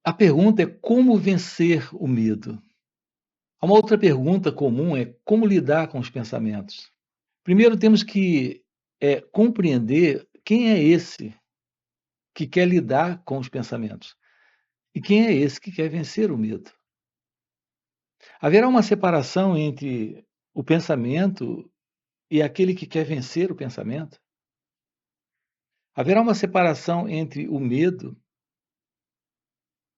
A pergunta é como vencer o medo? Uma outra pergunta comum é como lidar com os pensamentos. Primeiro temos que compreender quem é esse que quer lidar com os pensamentos e quem é esse que quer vencer o medo. Haverá uma separação entre o pensamento e aquele que quer vencer o pensamento? Haverá uma separação entre o medo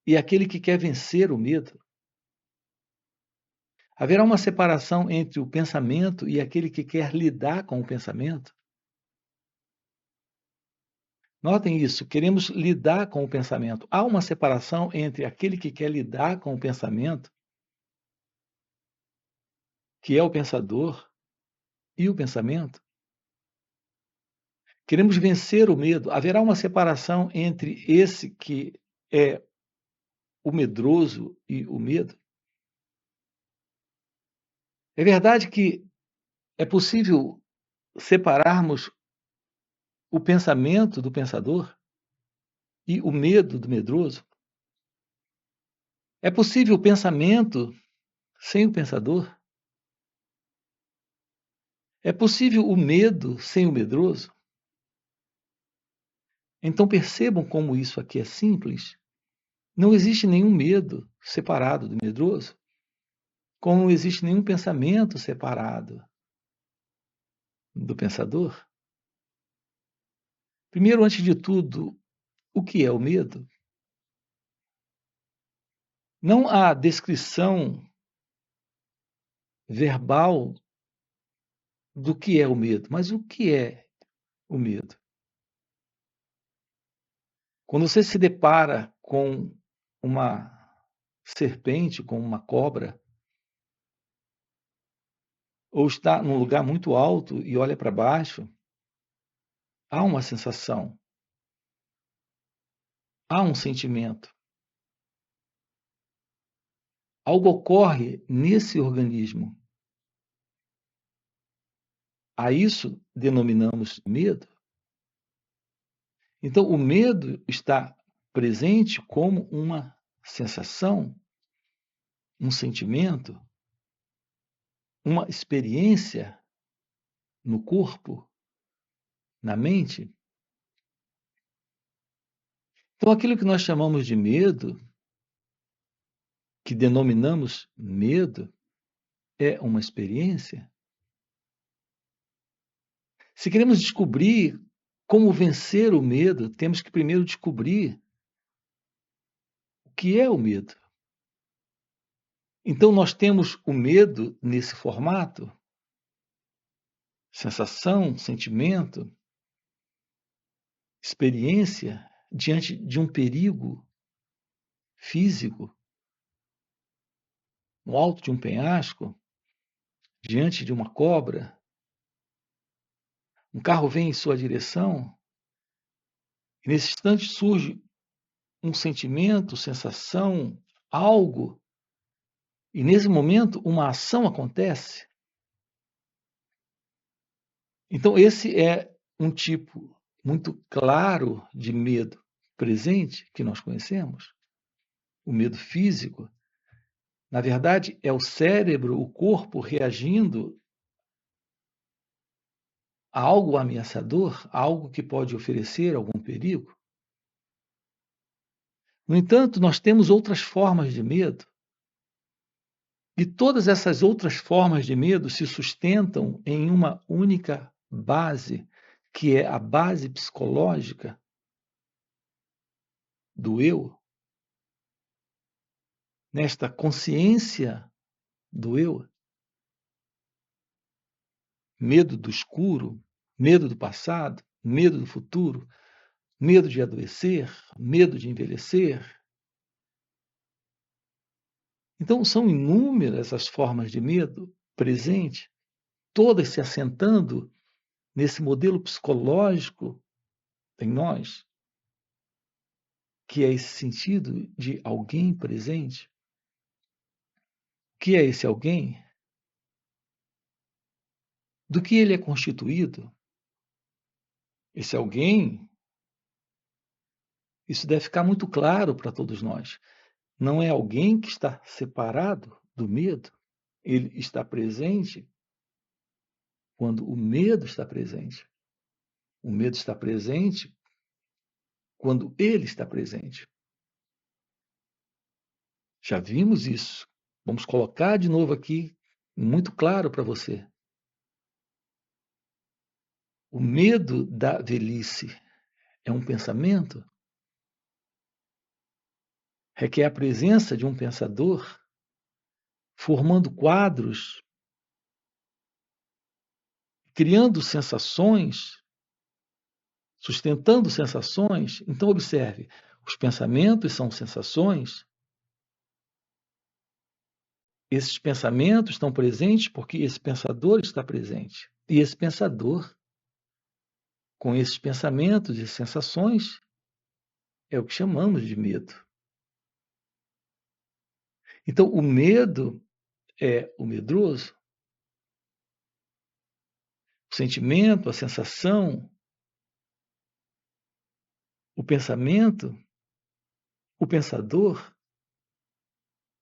e aquele que quer vencer o medo? Haverá uma separação entre o pensamento e aquele que quer lidar com o pensamento? Notem isso, queremos lidar com o pensamento. Há uma separação entre aquele que quer lidar com o pensamento, que é o pensador, e o pensamento. Queremos vencer o medo. Haverá uma separação entre esse que é o medroso e o medo? É verdade que é possível separarmos o pensamento do pensador e o medo do medroso? É possível o pensamento sem o pensador? É possível o medo sem o medroso? Então percebam como isso aqui é simples. Não existe nenhum medo separado do medroso, como não existe nenhum pensamento separado do pensador. Primeiro, antes de tudo, o que é o medo? Não há descrição verbal do que é o medo, mas o que é o medo? Quando você se depara com uma serpente, com uma cobra, ou está num lugar muito alto e olha para baixo, há uma sensação, há um sentimento. Algo ocorre nesse organismo. A isso denominamos medo. Então, o medo está presente como uma sensação, um sentimento, uma experiência no corpo, na mente. Então, aquilo que nós chamamos de medo, que denominamos medo, é uma experiência. Se queremos descobrir como vencer o medo, temos que primeiro descobrir o que é o medo. Então, nós temos o medo nesse formato, sensação, sentimento, experiência diante de um perigo físico, no alto de um penhasco, diante de uma cobra, um carro vem em sua direção, e nesse instante surge um sentimento, sensação, algo, e nesse momento uma ação acontece. Então, esse é um tipo muito claro de medo presente que nós conhecemos, o medo físico. Na verdade, é o cérebro, o corpo reagindo a algo ameaçador, a algo que pode oferecer algum perigo. No entanto, nós temos outras formas de medo, e todas essas outras formas de medo se sustentam em uma única base, que é a base psicológica do eu, nesta consciência do eu, medo do escuro, medo do passado, medo do futuro, medo de adoecer, medo de envelhecer. Então, são inúmeras as formas de medo presentes, todas se assentando nesse modelo psicológico em nós, que é esse sentido de alguém presente. O que é esse alguém? Do que ele é constituído? Esse alguém Isso deve ficar muito claro para todos nós. Não é alguém que está separado do medo, ele está presente quando o medo está presente. O medo está presente quando ele está presente. Já vimos isso. Vamos colocar de novo aqui, muito claro para você. O medo da velhice é um pensamento? Requer a presença de um pensador formando quadros, criando sensações, sustentando sensações. Então, observe: os pensamentos são sensações. Esses pensamentos estão presentes porque esse pensador está presente. E esse pensador, com esses pensamentos e sensações, é o que chamamos de medo. Então, o medo é o medroso, o sentimento, a sensação, o pensamento, o pensador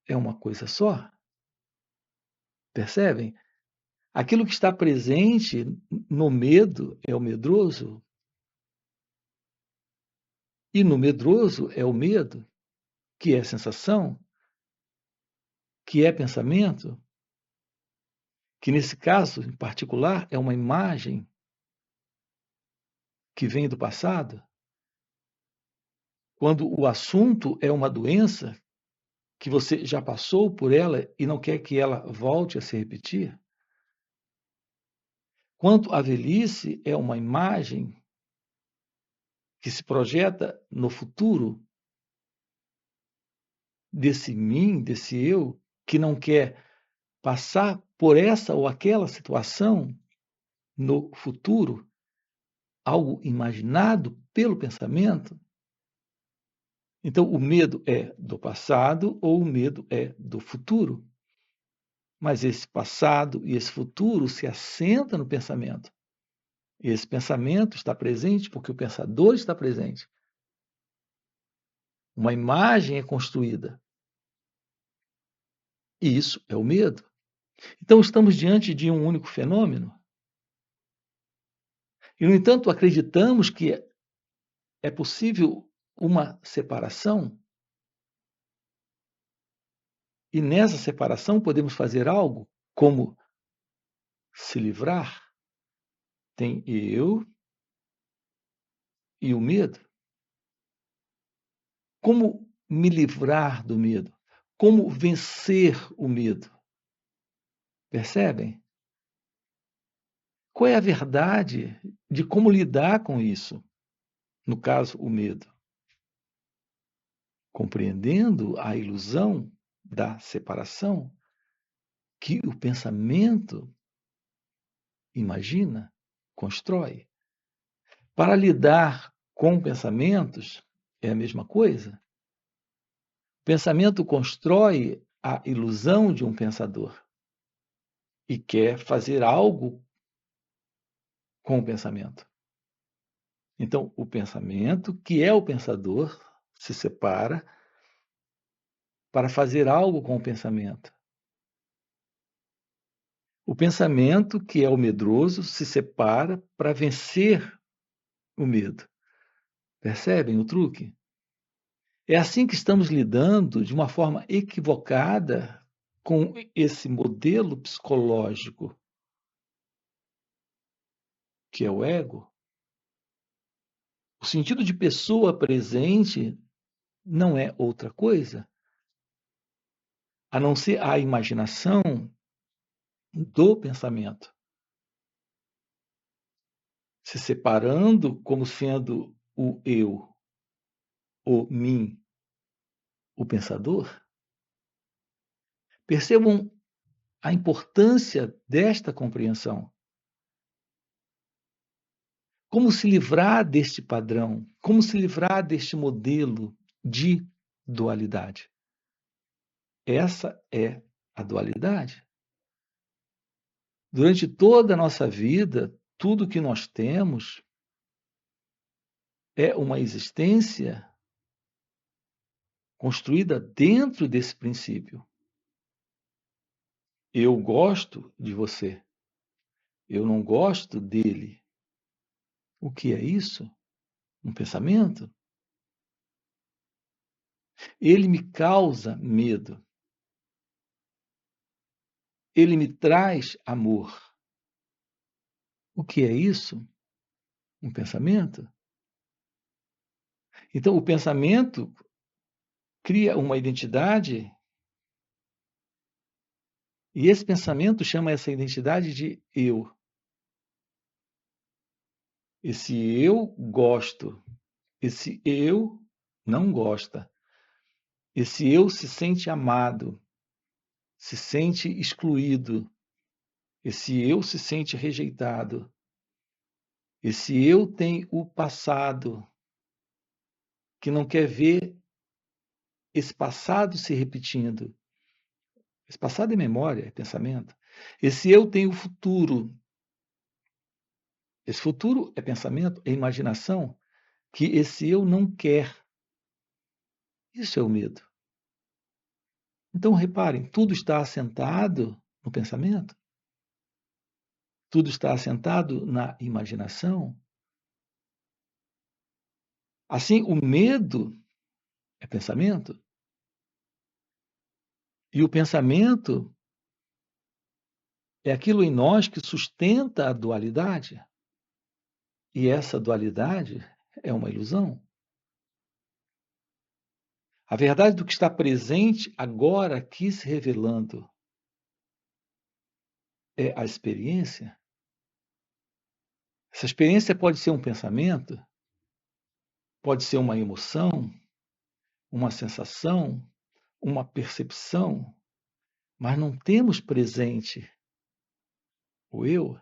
é uma coisa só. Percebem? Aquilo que está presente no medo é o medroso, e no medroso é o medo, que é sensação, que é pensamento, que nesse caso em particular é uma imagem que vem do passado. Quando o assunto é uma doença, que você já passou por ela e não quer que ela volte a se repetir. Quanto à velhice, é uma imagem que se projeta no futuro desse mim, desse eu, que não quer passar por essa ou aquela situação no futuro, algo imaginado pelo pensamento. Então, o medo é do passado ou o medo é do futuro. Mas esse passado e esse futuro se assenta no pensamento. Esse pensamento está presente porque o pensador está presente. Uma imagem é construída. E isso é o medo. Então, estamos diante de um único fenômeno. E, no entanto, acreditamos que é possível uma separação. E nessa separação podemos fazer algo como se livrar. Tem eu e o medo. Como me livrar do medo? Como vencer o medo? Percebem? Qual é a verdade de como lidar com isso? No caso, o medo. Compreendendo a ilusão da separação que o pensamento imagina, constrói. Para lidar com pensamentos, é a mesma coisa. O pensamento constrói a ilusão de um pensador e quer fazer algo com o pensamento. Então, o pensamento, que é o pensador, se separa para fazer algo com o pensamento. O pensamento, que é o medroso, se separa para vencer o medo. Percebem o truque? É assim que estamos lidando de uma forma equivocada com esse modelo psicológico, que é o ego. O sentido de pessoa presente não é outra coisa a não ser a imaginação do pensamento, se separando como sendo o eu, o mim, o pensador. Percebam a importância desta compreensão. Como se livrar deste padrão? Como se livrar deste modelo de dualidade? Essa é a dualidade. Durante toda a nossa vida, tudo que nós temos é uma existência construída dentro desse princípio. Eu gosto de você. Eu não gosto dele. O que é isso? Um pensamento? Ele me causa medo. Ele me traz amor. O que é isso? Um pensamento? Então, o pensamento cria uma identidade e esse pensamento chama essa identidade de eu. Esse eu gosto, esse eu não gosta. Esse eu se sente amado, se sente excluído. Esse eu se sente rejeitado. Esse eu tem o passado, que não quer ver esse passado se repetindo. Esse passado é memória, é pensamento. Esse eu tem o futuro. Esse futuro é pensamento, é imaginação, que esse eu não quer. Isso é o medo. Então, reparem, tudo está assentado no pensamento? Tudo está assentado na imaginação? Assim, o medo é pensamento? E o pensamento é aquilo em nós que sustenta a dualidade? E essa dualidade é uma ilusão? A verdade do que está presente agora aqui se revelando é a experiência? Essa experiência pode ser um pensamento, pode ser uma emoção, uma sensação, uma percepção, mas não temos presente o eu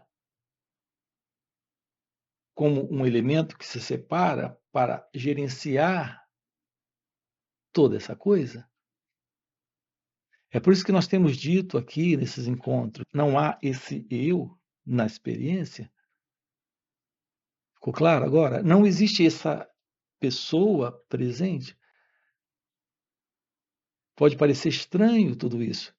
como um elemento que se separa para gerenciar toda essa coisa. É por isso que nós temos dito aqui nesses encontros, não há esse eu na experiência. Ficou claro agora? Não existe essa pessoa presente. Pode parecer estranho tudo isso.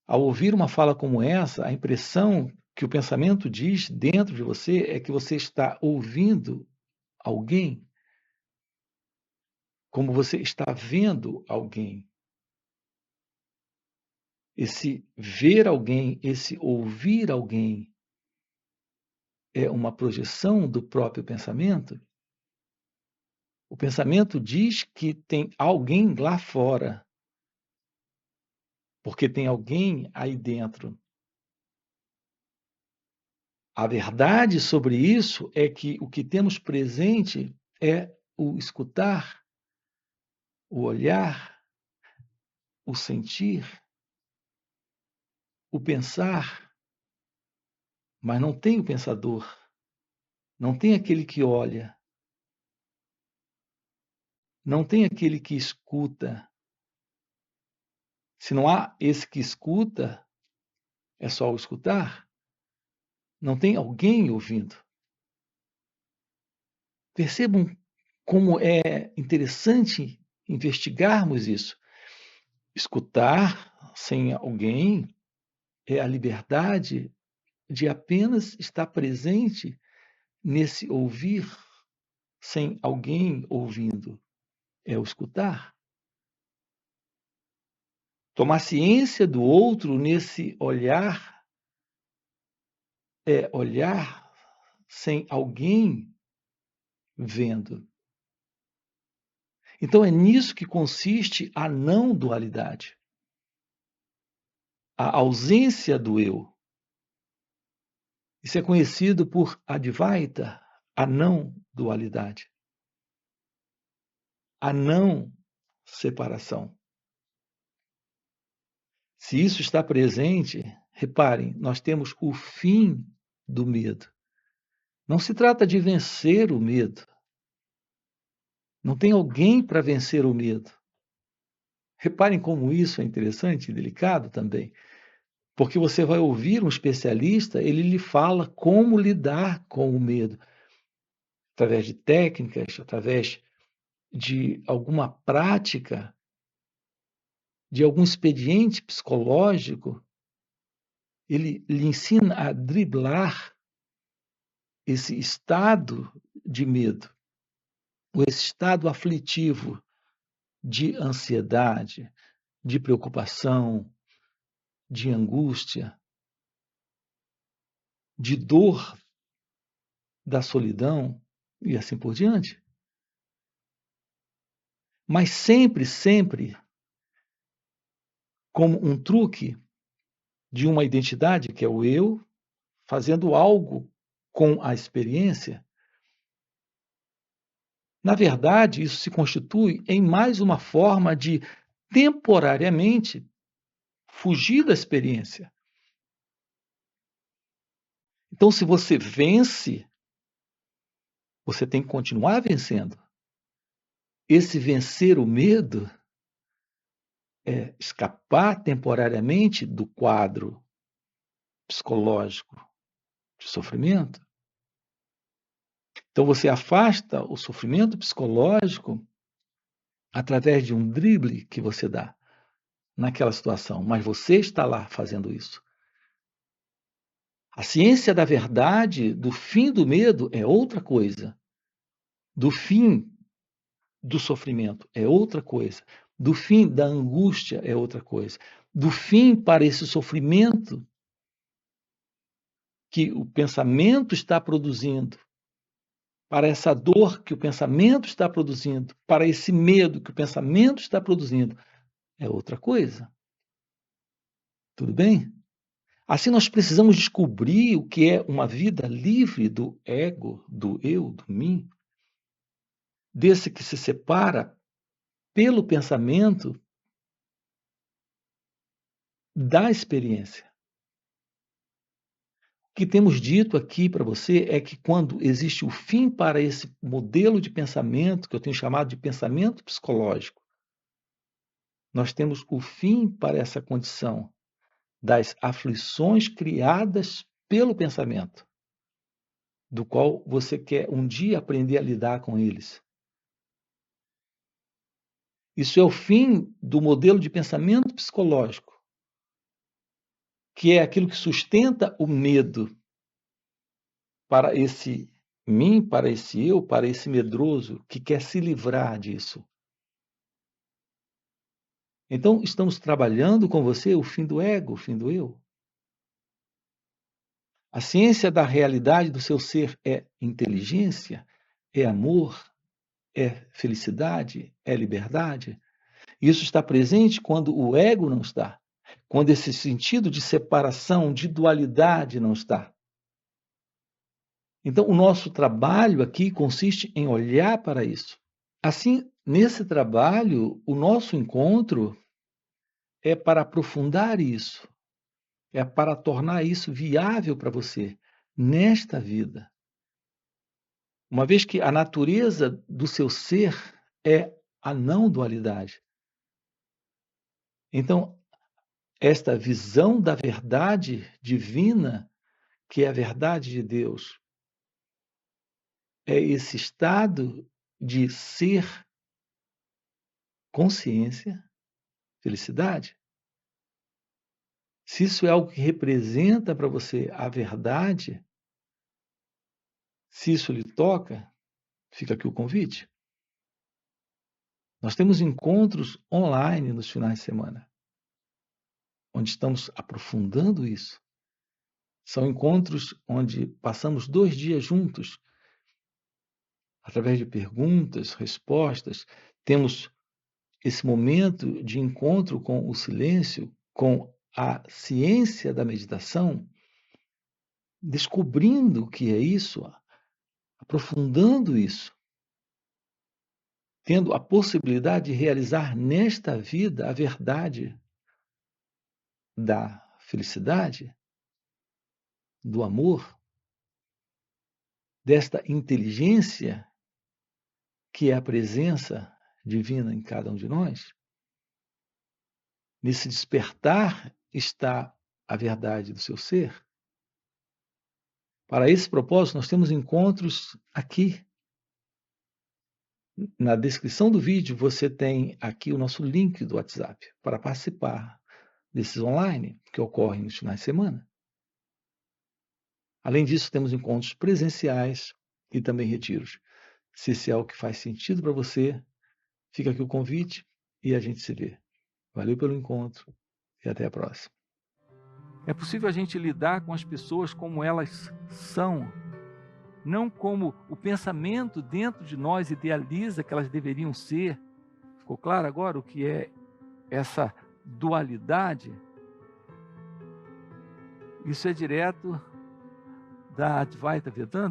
Ao ouvir uma fala como essa, a impressão que o pensamento diz dentro de você é que você está ouvindo alguém, como você está vendo alguém. Esse ver alguém, esse ouvir alguém, é uma projeção do próprio pensamento? O pensamento diz que tem alguém lá fora, porque tem alguém aí dentro. A verdade sobre isso é que o que temos presente é o escutar, o olhar, o sentir, o pensar, mas não tem o pensador, não tem aquele que olha, não tem aquele que escuta. Se não há esse que escuta, é só o escutar, não tem alguém ouvindo. Percebam como é interessante investigarmos isso. Escutar sem alguém é a liberdade de apenas estar presente nesse ouvir sem alguém ouvindo. É o escutar. Tomar ciência do outro nesse olhar é olhar sem alguém vendo. Então é nisso que consiste a não dualidade. A ausência do eu. Isso é conhecido por Advaita, a não dualidade. A não separação. Se isso está presente, reparem, nós temos o fim do medo. Não se trata de vencer o medo. Não tem alguém para vencer o medo. Reparem como isso é interessante e delicado também, porque você vai ouvir um especialista, ele lhe fala como lidar com o medo, através de técnicas, através de alguma prática, de algum expediente psicológico, ele lhe ensina a driblar esse estado de medo, ou esse estado aflitivo de ansiedade, de preocupação, de angústia, de dor da solidão e assim por diante. Mas sempre, sempre como um truque de uma identidade, que é o eu, fazendo algo com a experiência. Na verdade, isso se constitui em mais uma forma de temporariamente fugir da experiência. Então, se você vence, você tem que continuar vencendo. Esse vencer o medo é escapar temporariamente do quadro psicológico de sofrimento. Então, você afasta o sofrimento psicológico através de um drible que você dá naquela situação, mas você está lá fazendo isso. A ciência da verdade, do fim do medo, é outra coisa. Do fim do sofrimento é outra coisa. Do fim da angústia é outra coisa. Do fim para esse sofrimento que o pensamento está produzindo, para essa dor que o pensamento está produzindo, para esse medo que o pensamento está produzindo, é outra coisa. Tudo bem? Assim, nós precisamos descobrir o que é uma vida livre do ego, do eu, do mim, desse que se separa pelo pensamento da experiência. O que temos dito aqui para você é que quando existe o fim para esse modelo de pensamento, que eu tenho chamado de pensamento psicológico, nós temos o fim para essa condição das aflições criadas pelo pensamento, do qual você quer um dia aprender a lidar com eles. Isso é o fim do modelo de pensamento psicológico, que é aquilo que sustenta o medo para esse mim, para esse eu, para esse medroso que quer se livrar disso. Então, estamos trabalhando com você o fim do ego, o fim do eu. A ciência da realidade do seu ser é inteligência, é amor, é felicidade, é liberdade. Isso está presente quando o ego não está, quando esse sentido de separação, de dualidade não está. Então, o nosso trabalho aqui consiste em olhar para isso. Assim, nesse trabalho, o nosso encontro é para aprofundar isso, é para tornar isso viável para você nesta vida. Uma vez que a natureza do seu ser é a não dualidade. Então, esta visão da verdade divina, que é a verdade de Deus, é esse estado de ser consciência, felicidade. Se isso é algo que representa para você a verdade, se isso lhe toca, fica aqui o convite. Nós temos encontros online nos finais de semana, onde estamos aprofundando isso. São encontros onde passamos 2 dias juntos, através de perguntas, respostas. Temos esse momento de encontro com o silêncio, com a ciência da meditação, descobrindo o que é isso, aprofundando isso, tendo a possibilidade de realizar nesta vida a verdade da felicidade, do amor, desta inteligência que é a presença divina em cada um de nós. Nesse despertar está a verdade do seu ser. Para esse propósito, nós temos encontros aqui, Na descrição do vídeo você tem aqui o nosso link do WhatsApp para participar desses online que ocorrem nos finais de semana. Além disso, temos encontros presenciais e também retiros. Se esse é algo que faz sentido para você, fica aqui o convite e a gente se vê. Valeu pelo encontro e até a próxima. É possível a gente lidar com as pessoas como elas são, não como o pensamento dentro de nós idealiza que elas deveriam ser. Ficou claro agora o que é essa dualidade? Isso é direto da Advaita Vedanta.